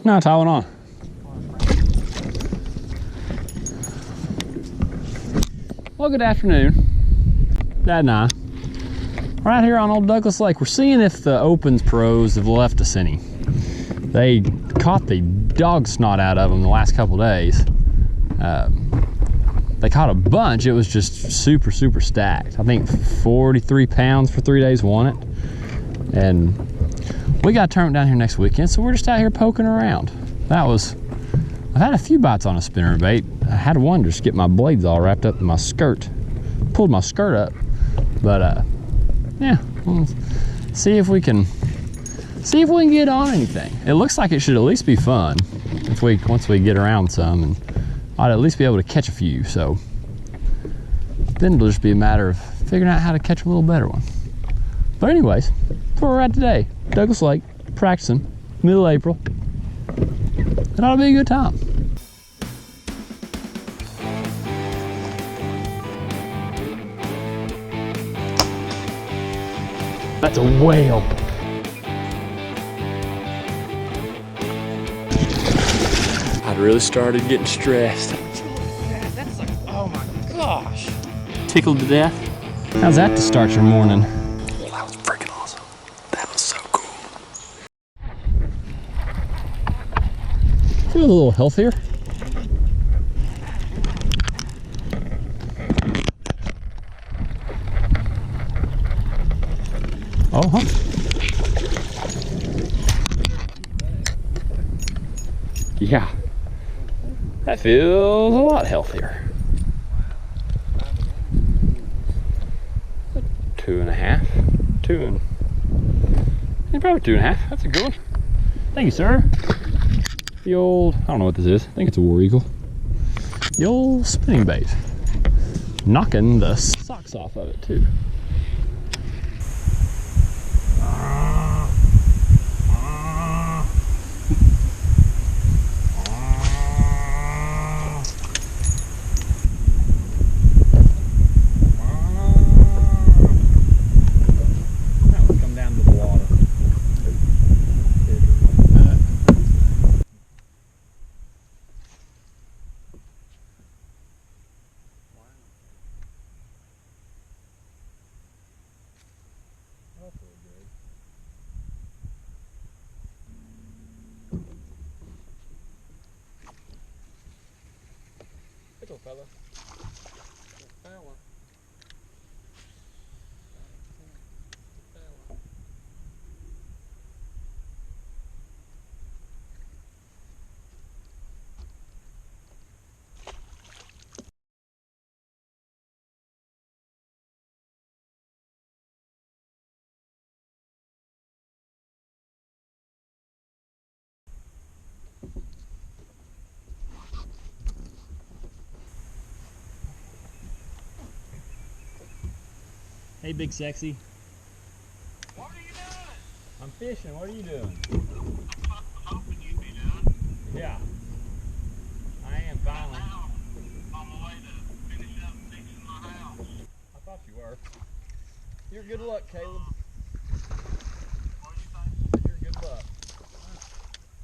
No, tie one on. Well, good afternoon. Dad and I, right here on Old Douglas Lake, we're seeing if the Opens pros have left us any. They caught the dog snot out of them the last couple days. They caught a bunch. It was just super stacked. I think 43 pounds for 3 days won it. And we got a tournament down here next weekend, so we're just out here poking around. I've had a few bites on a spinnerbait. I had one just get my blades all wrapped up in my skirt. Pulled my skirt up. But yeah, we'll see if we can get on anything. It looks like it should at least be fun once we get around some, and I'd at least be able to catch a few. So then it'll just be a matter of figuring out how to catch a little better one. But anyways, that's where we're at today. Douglas Lake, practicing, middle of April. It ought to be a good time. That's a whale. I'd really started getting stressed. That's like, oh my gosh. Tickled to death. How's that to start your morning? Well, that was freaking awesome. That was so cool. Feel a little healthier. Oh, huh. Yeah, that feels a lot healthier. 2.5, probably 2.5. That's a good one. Thank you, sir. The old, I don't know what this is. I think it's a war eagle. The old spinning bait. Knocking the socks off of it too. Little fella. Hey, big sexy. What are you doing? I'm fishing. What are you doing? I'm hoping you'd be doing. Yeah. I am finally. On my way to finish up fixing my house. I thought you were. You're good luck, Caleb. What do you think? You're good luck.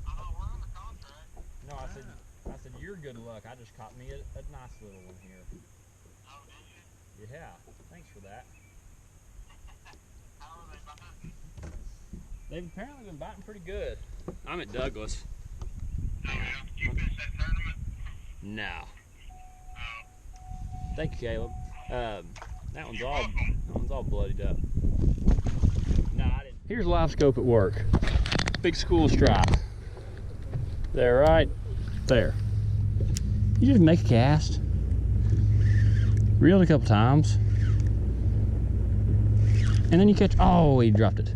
I know we're under contract. No, I said you're good luck. I just caught me a nice little one here. Oh, did you? Yeah. Thanks for that. How are they biting? They've apparently been biting pretty good. I'm at Douglas. Oh, yeah. You finished that tournament? No. Oh. Thank you, Caleb. That one's all bloodied up. No, I didn't. Here's Live Scope at work. Big school stripe. There, right there. You just make a cast. Reel it a couple times. And then you catch, oh, he dropped it.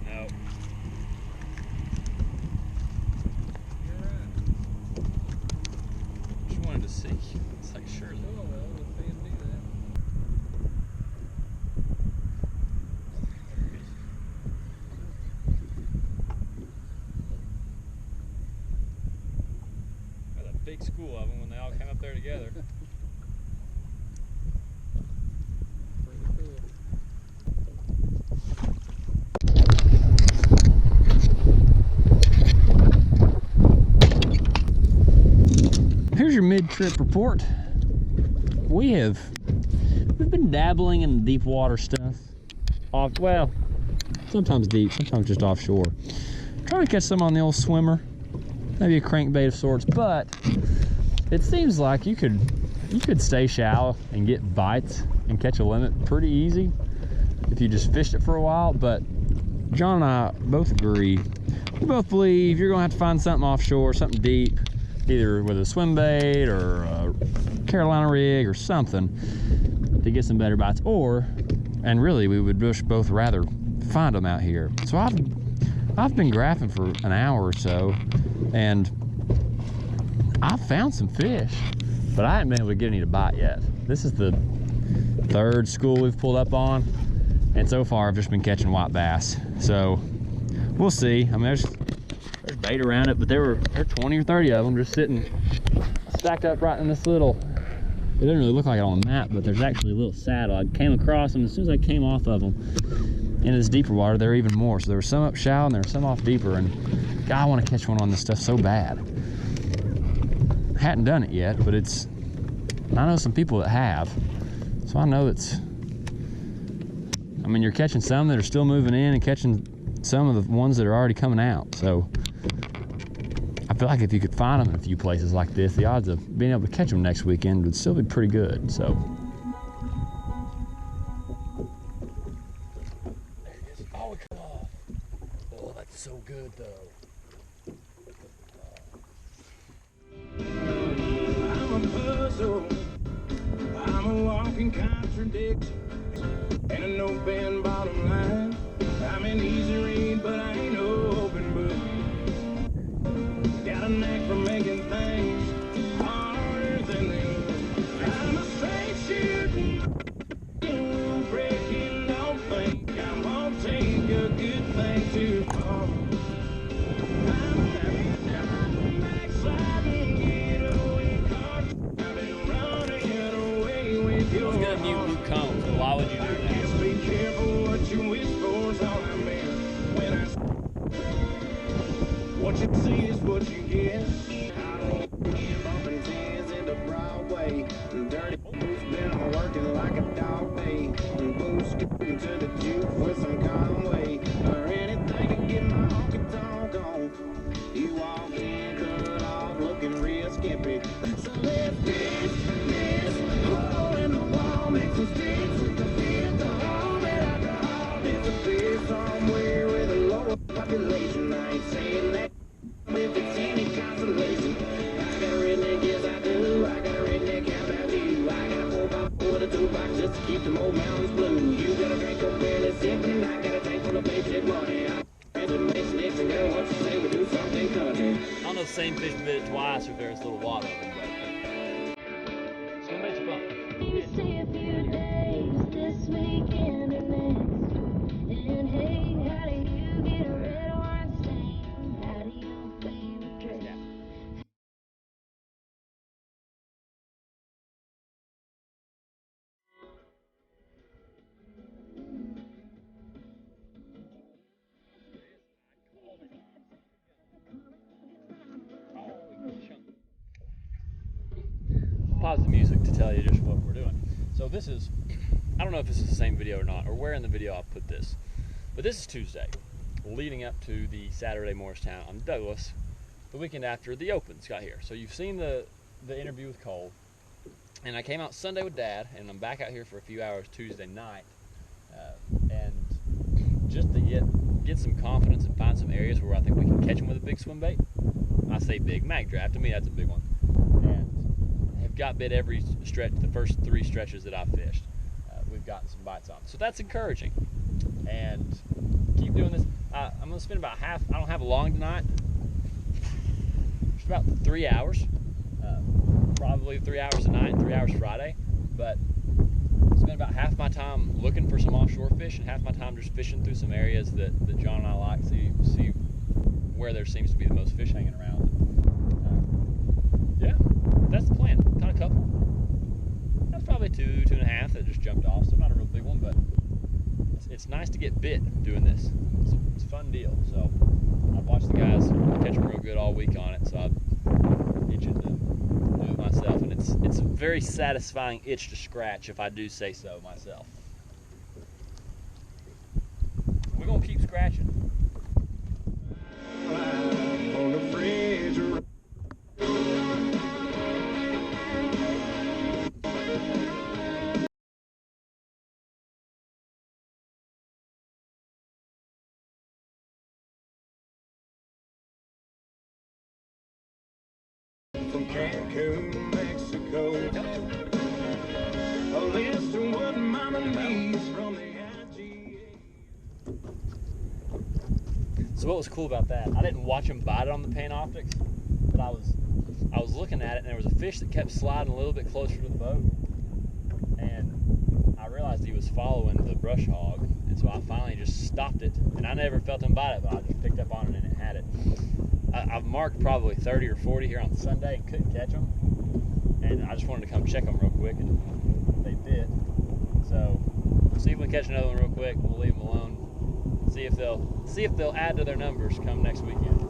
No. Just wanted to see. It's like, sure. big school of them when they all came up there together. Here's your mid-trip report. We've been dabbling in deep water stuff. Well, sometimes deep, sometimes just offshore. Trying to catch some on the old swimmer, maybe a crankbait of sorts, but it seems like you could stay shallow and get bites and catch a limit pretty easy if you just fished it for a while. But John and I both agree. We both believe you're gonna have to find something offshore, something deep, either with a swim bait or a Carolina rig or something to get some better bites, and really we would both rather find them out here. So I've been graphing for an hour or so, and I've found some fish, but I haven't been able to get any to bite yet. This is the third school we've pulled up on, and so far I've just been catching white bass. So we'll see. I mean, there's bait around it, but there are 20 or 30 of them just sitting stacked up right in this little, it doesn't really look like it on the map, but there's actually a little saddle. I came across them as soon as I came off of them into this deeper water. There were even more. So there were some up shallow and there were some off deeper, and God, I want to catch one on this stuff so bad. Hadn't done it yet, but I know some people that have, so I know I mean, you're catching some that are still moving in and catching some of the ones that are already coming out. So I feel like if you could find them in a few places like this, the odds of being able to catch them next weekend would still be pretty good. So there it is. Oh, it come off. Oh, that's so good though. I'm a puzzle, I'm a walking contradiction, and a no bend bottom line. I'm an easy read, but I ain't no open book. Got a knack for making things harder than they look. I'm a straight shooting, breaking, don't think I won't take a good thing too far. I'm a backsliding getaway car. I've been running away with your I was gonna mute Luke Combs, but why would you do that? Just be careful what you wish for is all I meant. What you see is what you get. I don't bumping hands into Broadway. Dirty boots been working like a dog day. Boots scooting to the juke with some Conway. Or anything to get my honky tonk on. You walk in, cut off, looking real skimpy. So let's dance, hole in the wall, make some sticks. Hit the home and alcohol. Disappear somewhere with a lower population. I ain't saying that if it's any consolation. I got a redneck, yes I do. I got a redneck, how about you? I got a 4x4 with a toolbox just to keep them old mountains blue. You got a drink up barely sipping. I got a tank full of basic money. I'm transformation next and girl, what you say we do something country. I don't know if the same fish bit it twice or if there's a little water of it, but swim bait's fun. You stay a few days this weekend or next. And hey, how do you get a red wine stain out of your favorite dress? Pause the music to tell you just what we're doing. So this is, I don't know if this is the same video or not, or where in the video I'll put this, but this is Tuesday, leading up to the Saturday Morristown on Douglas, the weekend after the Opens got here. So you've seen the interview with Cole, and I came out Sunday with Dad, and I'm back out here for a few hours Tuesday night, and just to get some confidence and find some areas where I think we can catch them with a big swim bait. I say big, mag draft, to me that's a big one. And have got bit every stretch, the first 3 stretches that I've fished. We've gotten some bites on. So that's encouraging. And keep doing this. I'm gonna spend about half, I don't have a long tonight, just about 3 hours. Probably 3 hours tonight and 3 hours Friday. But spend about half my time looking for some offshore fish and half my time just fishing through some areas that John and I like, see where there seems to be the most fish hanging around. Yeah. that's the plan. Caught a couple. That's probably 2.5 that just jumped off, so not a real big one, but it's nice to get bit doing this. It's a fun deal. So I've watched the guys catch them real good all week on it, so I'm itching to do it myself, and it's a very satisfying itch to scratch if I do say so myself. We're gonna keep scratching. On the fridge. From Cancun, Mexico. A list of what mama needs from the IGA. So what was cool about that? I didn't watch him bite it on the Panoptix, but I was looking at it, and there was a fish that kept sliding a little bit closer to the boat, and I realized he was following the brush hog, and so I finally just stopped it, and I never felt him bite it, but I just picked up on it and it had it. I've marked probably 30 or 40 here on Sunday and couldn't catch them, and I just wanted to come check them real quick, and they bit. So see if we catch another one real quick. We'll leave them alone. See if they'll add to their numbers come next weekend.